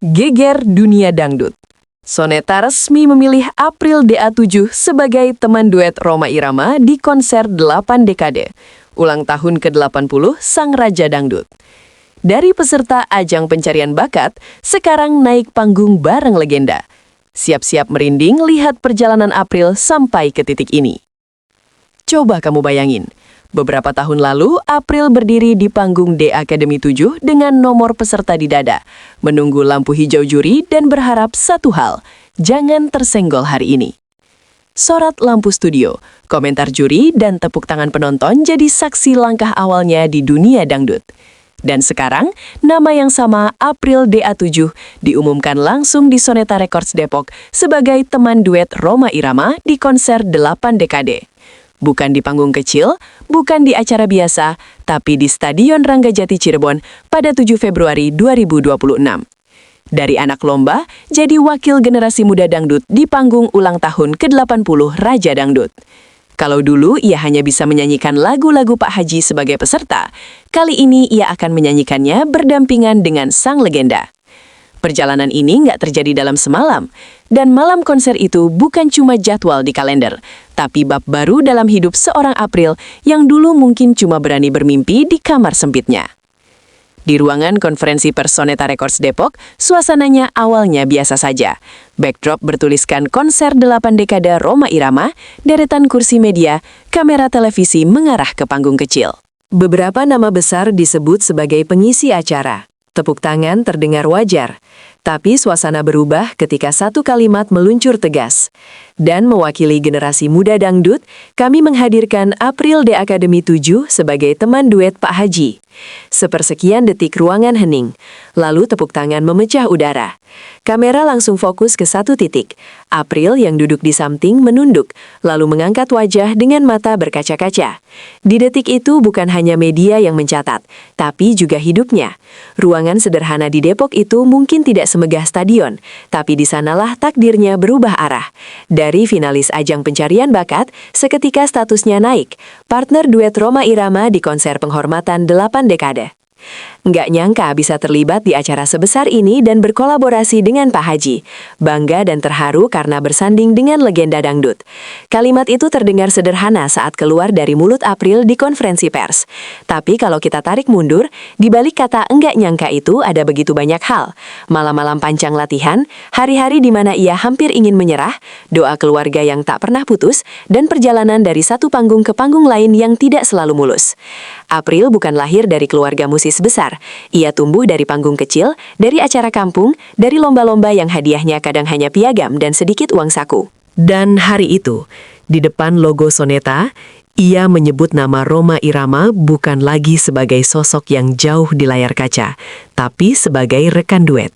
Geger dunia dangdut. Soneta resmi memilih April DA7 sebagai teman duet Rhoma Irama di konser 8 dekade, ulang tahun ke-80 Sang Raja Dangdut. Dari peserta ajang pencarian bakat, sekarang naik panggung bareng legenda. Siap-siap merinding lihat perjalanan April sampai ke titik ini. Coba kamu bayangin, beberapa tahun lalu, April berdiri di panggung D Academy 7 dengan nomor peserta di dada, menunggu lampu hijau juri dan berharap satu hal, jangan tersenggol hari ini. Sorot lampu studio, komentar juri, dan tepuk tangan penonton jadi saksi langkah awalnya di dunia dangdut. Dan sekarang, nama yang sama, April DA7, diumumkan langsung di Soneta Records Depok sebagai teman duet Rhoma Irama di konser 8 dekade. Bukan di panggung kecil, bukan di acara biasa, tapi di Stadion Ranggajati Cirebon pada 7 Februari 2026. Dari anak lomba, jadi wakil generasi muda dangdut di panggung ulang tahun ke-80 Raja Dangdut. Kalau dulu ia hanya bisa menyanyikan lagu-lagu Pak Haji sebagai peserta, kali ini ia akan menyanyikannya berdampingan dengan sang legenda. Perjalanan ini nggak terjadi dalam semalam, dan malam konser itu bukan cuma jadwal di kalender, tapi bab baru dalam hidup seorang April yang dulu mungkin cuma berani bermimpi di kamar sempitnya. Di ruangan konferensi pers Soneta Records Depok, suasananya awalnya biasa saja. Backdrop bertuliskan konser 8 dekade Rhoma Irama, deretan kursi media, kamera televisi mengarah ke panggung kecil. Beberapa nama besar disebut sebagai pengisi acara. Tepuk tangan terdengar wajar, tapi suasana berubah ketika satu kalimat meluncur tegas. Dan mewakili generasi muda dangdut, kami menghadirkan April D Academy 7 sebagai teman duet Pak Haji. Sepersekian detik ruangan hening, lalu tepuk tangan memecah udara. Kamera langsung fokus ke satu titik. April yang duduk di samping menunduk, lalu mengangkat wajah dengan mata berkaca-kaca. Di detik itu bukan hanya media yang mencatat, tapi juga hidupnya. Ruangan sederhana di Depok itu mungkin tidak semegah stadion, tapi di sanalah takdirnya berubah arah. Dari finalis ajang pencarian bakat, seketika statusnya naik. Partner duet Rhoma Irama di konser penghormatan 8 dekade. Nggak nyangka bisa terlibat di acara sebesar ini dan berkolaborasi dengan Pak Haji. Bangga dan terharu karena bersanding dengan legenda dangdut. Kalimat itu terdengar sederhana saat keluar dari mulut April di konferensi pers. Tapi kalau kita tarik mundur, di balik kata enggak nyangka itu ada begitu banyak hal. Malam-malam panjang latihan, hari-hari di mana ia hampir ingin menyerah, doa keluarga yang tak pernah putus, dan perjalanan dari satu panggung ke panggung lain yang tidak selalu mulus. April bukan lahir dari keluarga musis besar. Ia tumbuh dari panggung kecil, dari acara kampung, dari lomba-lomba yang hadiahnya kadang hanya piagam dan sedikit uang saku. Dan hari itu, di depan logo Soneta, ia menyebut nama Rhoma Irama bukan lagi sebagai sosok yang jauh di layar kaca, tapi sebagai rekan duet.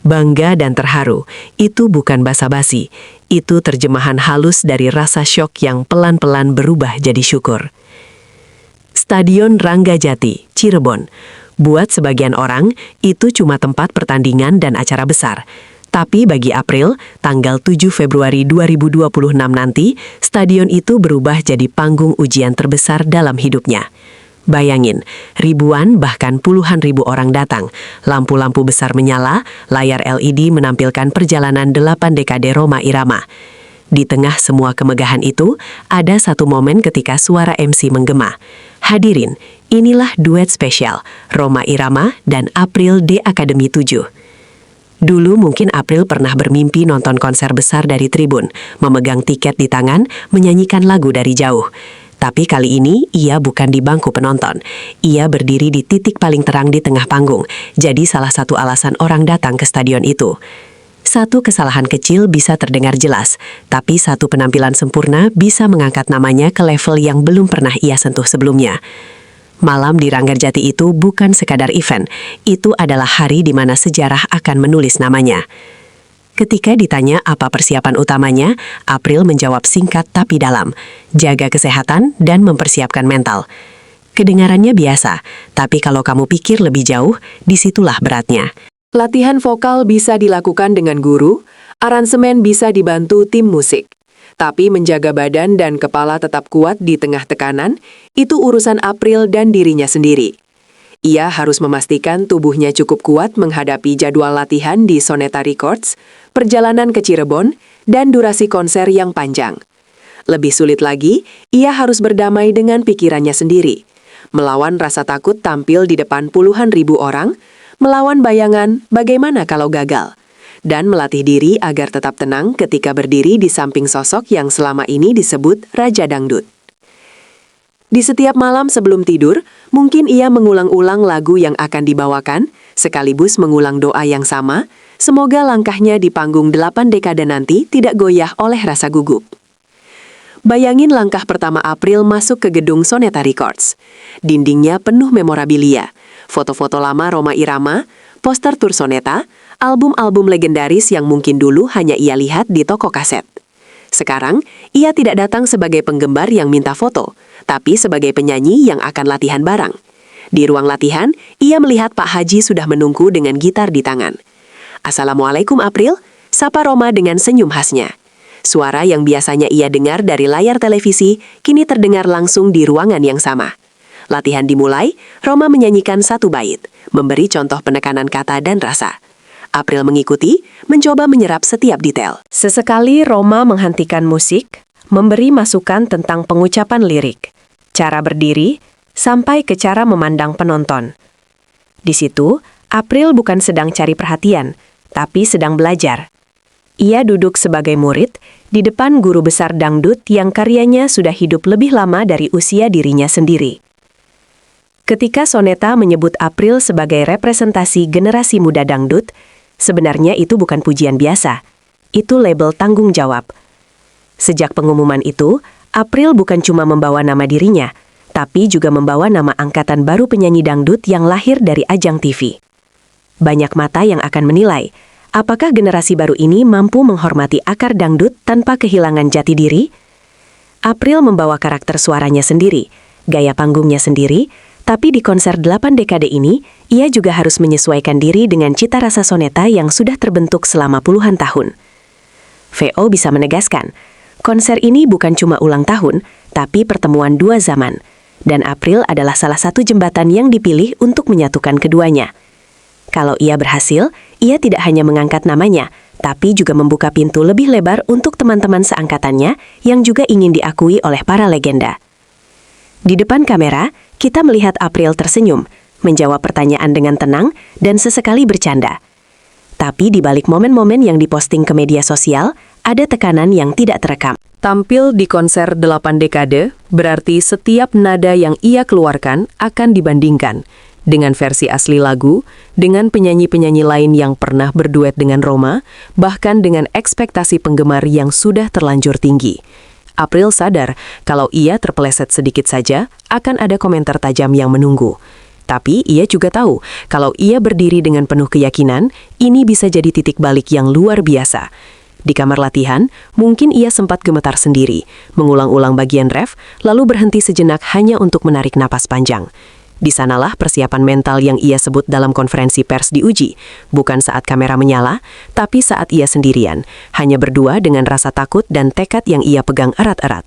Bangga dan terharu, itu bukan basa-basi, itu terjemahan halus dari rasa syok yang pelan-pelan berubah jadi syukur. Stadion Ranggajati, Cirebon. Buat sebagian orang, itu cuma tempat pertandingan dan acara besar. Tapi bagi April, tanggal 7 Februari 2026 nanti, stadion itu berubah jadi panggung ujian terbesar dalam hidupnya. Bayangin, ribuan bahkan puluhan ribu orang datang. Lampu-lampu besar menyala, layar LED menampilkan perjalanan 8 dekade Rhoma Irama. Di tengah semua kemegahan itu, ada satu momen ketika suara MC menggema. Hadirin, inilah duet spesial, Rhoma Irama dan April D Academy 7. Dulu mungkin April pernah bermimpi nonton konser besar dari tribun, memegang tiket di tangan, menyanyikan lagu dari jauh. Tapi kali ini, ia bukan di bangku penonton. Ia berdiri di titik paling terang di tengah panggung, jadi salah satu alasan orang datang ke stadion itu. Satu kesalahan kecil bisa terdengar jelas, tapi satu penampilan sempurna bisa mengangkat namanya ke level yang belum pernah ia sentuh sebelumnya. Malam di Ranggajati itu bukan sekadar event, itu adalah hari di mana sejarah akan menulis namanya. Ketika ditanya apa persiapan utamanya, April menjawab singkat tapi dalam, jaga kesehatan dan mempersiapkan mental. Kedengarannya biasa, tapi kalau kamu pikir lebih jauh, disitulah beratnya. Latihan vokal bisa dilakukan dengan guru, aransemen bisa dibantu tim musik. Tapi menjaga badan dan kepala tetap kuat di tengah tekanan, itu urusan April dan dirinya sendiri. Ia harus memastikan tubuhnya cukup kuat menghadapi jadwal latihan di Soneta Records, perjalanan ke Cirebon, dan durasi konser yang panjang. Lebih sulit lagi, ia harus berdamai dengan pikirannya sendiri, melawan rasa takut tampil di depan puluhan ribu orang, melawan bayangan bagaimana kalau gagal, dan melatih diri agar tetap tenang ketika berdiri di samping sosok yang selama ini disebut Raja Dangdut. Di setiap malam sebelum tidur, mungkin ia mengulang-ulang lagu yang akan dibawakan, sekaligus mengulang doa yang sama, semoga langkahnya di panggung 8 dekade nanti tidak goyah oleh rasa gugup. Bayangin langkah pertama April masuk ke gedung Soneta Records. Dindingnya penuh memorabilia, foto-foto lama Rhoma Irama, poster tur Soneta, album-album legendaris yang mungkin dulu hanya ia lihat di toko kaset. Sekarang, ia tidak datang sebagai penggemar yang minta foto, tapi sebagai penyanyi yang akan latihan bareng. Di ruang latihan, ia melihat Pak Haji sudah menunggu dengan gitar di tangan. "Assalamualaikum April," sapa Rhoma dengan senyum khasnya. Suara yang biasanya ia dengar dari layar televisi, kini terdengar langsung di ruangan yang sama. Latihan dimulai, Rhoma menyanyikan satu bait, memberi contoh penekanan kata dan rasa. April mengikuti, mencoba menyerap setiap detail. Sesekali Rhoma menghentikan musik, memberi masukan tentang pengucapan lirik, cara berdiri, sampai ke cara memandang penonton. Di situ, April bukan sedang cari perhatian, tapi sedang belajar. Ia duduk sebagai murid di depan guru besar dangdut yang karyanya sudah hidup lebih lama dari usia dirinya sendiri. Ketika Soneta menyebut April sebagai representasi generasi muda dangdut, sebenarnya itu bukan pujian biasa. Itu label tanggung jawab. Sejak pengumuman itu, April bukan cuma membawa nama dirinya, tapi juga membawa nama angkatan baru penyanyi dangdut yang lahir dari ajang TV. Banyak mata yang akan menilai, apakah generasi baru ini mampu menghormati akar dangdut tanpa kehilangan jati diri? April membawa karakter suaranya sendiri, gaya panggungnya sendiri, tapi di konser 8 dekade ini, ia juga harus menyesuaikan diri dengan cita rasa Soneta yang sudah terbentuk selama puluhan tahun. VO bisa menegaskan, konser ini bukan cuma ulang tahun, tapi pertemuan dua zaman, dan April adalah salah satu jembatan yang dipilih untuk menyatukan keduanya. Kalau ia berhasil, ia tidak hanya mengangkat namanya, tapi juga membuka pintu lebih lebar untuk teman-teman seangkatannya yang juga ingin diakui oleh para legenda. Di depan kamera, kita melihat April tersenyum, menjawab pertanyaan dengan tenang dan sesekali bercanda. Tapi di balik momen-momen yang diposting ke media sosial, ada tekanan yang tidak terekam. Tampil di konser 8 dekade, berarti setiap nada yang ia keluarkan akan dibandingkan dengan versi asli lagu, dengan penyanyi-penyanyi lain yang pernah berduet dengan Rhoma, bahkan dengan ekspektasi penggemar yang sudah terlanjur tinggi. April sadar kalau ia terpeleset sedikit saja, akan ada komentar tajam yang menunggu. Tapi ia juga tahu kalau ia berdiri dengan penuh keyakinan, ini bisa jadi titik balik yang luar biasa. Di kamar latihan, mungkin ia sempat gemetar sendiri, mengulang-ulang bagian ref, lalu berhenti sejenak hanya untuk menarik napas panjang. Di sanalah persiapan mental yang ia sebut dalam konferensi pers diuji, bukan saat kamera menyala, tapi saat ia sendirian, hanya berdua dengan rasa takut dan tekad yang ia pegang erat-erat.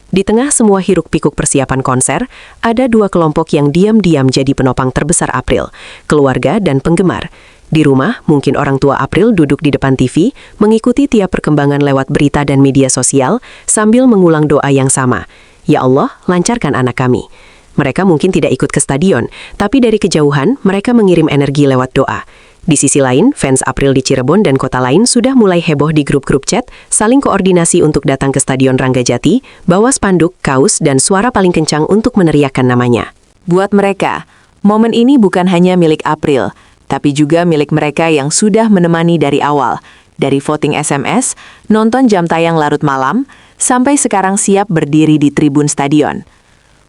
Di tengah semua hiruk-pikuk persiapan konser, ada dua kelompok yang diam-diam jadi penopang terbesar April, keluarga dan penggemar. Di rumah, mungkin orang tua April duduk di depan TV, mengikuti tiap perkembangan lewat berita dan media sosial, sambil mengulang doa yang sama. Ya Allah, lancarkan anak kami. Mereka mungkin tidak ikut ke stadion, tapi dari kejauhan mereka mengirim energi lewat doa. Di sisi lain, fans April di Cirebon dan kota lain sudah mulai heboh di grup-grup chat, saling koordinasi untuk datang ke Stadion Ranggajati, bawa spanduk, kaos, dan suara paling kencang untuk meneriakkan namanya. Buat mereka, momen ini bukan hanya milik April, tapi juga milik mereka yang sudah menemani dari awal, dari voting SMS, nonton jam tayang larut malam, sampai sekarang siap berdiri di tribun stadion.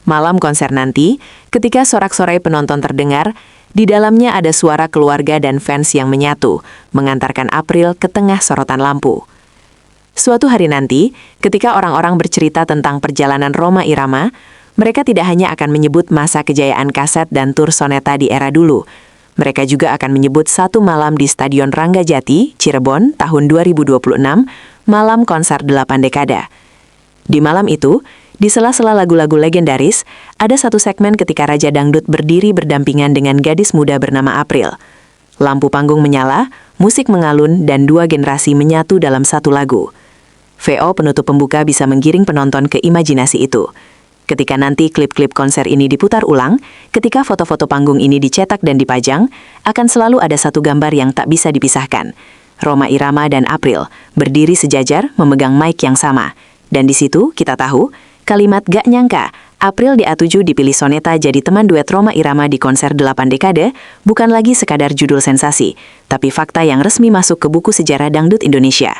Malam konser nanti, ketika sorak-sorai penonton terdengar, di dalamnya ada suara keluarga dan fans yang menyatu, mengantarkan April ke tengah sorotan lampu. Suatu hari nanti, ketika orang-orang bercerita tentang perjalanan Rhoma Irama, mereka tidak hanya akan menyebut masa kejayaan kaset dan tur Soneta di era dulu. Mereka juga akan menyebut satu malam di Stadion Ranggajati, Cirebon, tahun 2026, malam konser 8 dekade. Di malam itu, Di sela-sela lagu-lagu legendaris, ada satu segmen ketika Raja Dangdut berdiri berdampingan dengan gadis muda bernama April. Lampu panggung menyala, musik mengalun, dan dua generasi menyatu dalam satu lagu. VO penutup pembuka bisa menggiring penonton ke imajinasi itu. Ketika nanti klip-klip konser ini diputar ulang, ketika foto-foto panggung ini dicetak dan dipajang, akan selalu ada satu gambar yang tak bisa dipisahkan. Rhoma Irama dan April berdiri sejajar memegang mic yang sama. Dan di situ kita tahu, kalimat "gak nyangka" April DA7 dipilih Soneta jadi teman duet Rhoma Irama di konser 8 dekade bukan lagi sekadar judul sensasi, tapi fakta yang resmi masuk ke buku sejarah dangdut Indonesia.